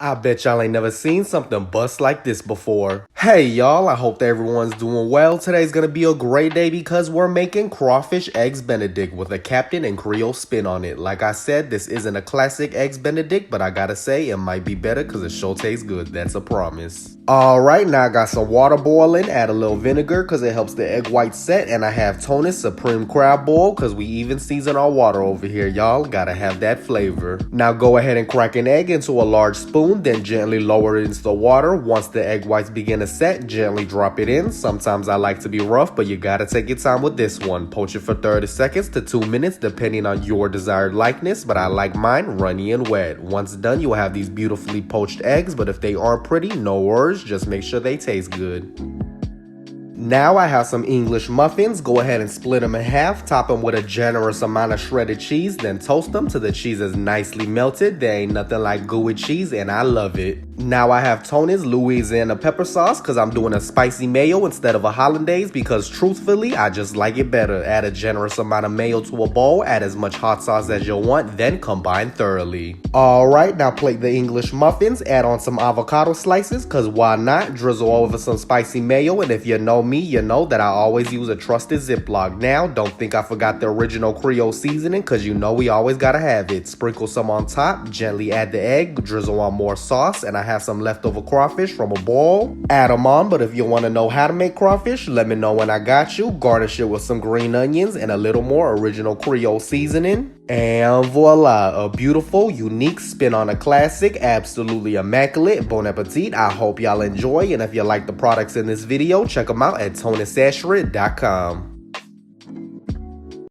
I bet y'all ain't never seen something bust like this before. Hey y'all, I hope that everyone's doing well. Today's gonna be a great day because we're making Crawfish Eggs Benedict with a Captain and Creole spin on it. Like I said, this isn't a classic Eggs Benedict, but I gotta say it might be better because it sure tastes good. That's a promise. Alright, now I got some water boiling, add a little vinegar because it helps the egg white set, and I have Tony's Supreme Crab Boil because we even season our water over here, y'all. Gotta have that flavor. Now go ahead and crack an egg into a large spoon, then gently lower it into the water. Once the egg whites begin to set, gently drop it in. Sometimes I like to be rough, but you gotta take your time with this one. Poach it for 30 seconds to 2 minutes depending on your desired likeness, but I like mine runny and wet. Once done, you'll have these beautifully poached eggs, but if they aren't pretty, no worries. Just make sure they taste good. Now I have some English muffins. Go ahead and split them in half, top them with a generous amount of shredded cheese, then toast them till the cheese is nicely melted. There ain't nothing like gooey cheese and I love it. Now I have Tony's Louisiana pepper sauce because I'm doing a spicy mayo instead of a hollandaise because truthfully I just like it better. Add a generous amount of mayo to a bowl, add as much hot sauce as you want, then combine thoroughly. Alright, now plate the English muffins, add on some avocado slices because why not? Drizzle over some spicy mayo, and if you know me, you know that I always use a trusted Ziploc. Now, don't think I forgot the original Creole seasoning because you know we always gotta have it. Sprinkle some on top, gently add the egg, drizzle on more sauce, and I have some leftover crawfish from a bowl. Add them on, but if you want to know how to make crawfish, let me know when I got you. Garnish it with some green onions and a little more original Creole seasoning. And voila, a beautiful, unique spin on a classic, absolutely immaculate. Bon appetit. I hope y'all enjoy, and if you like the products in this video, check them out at TonySashred.com.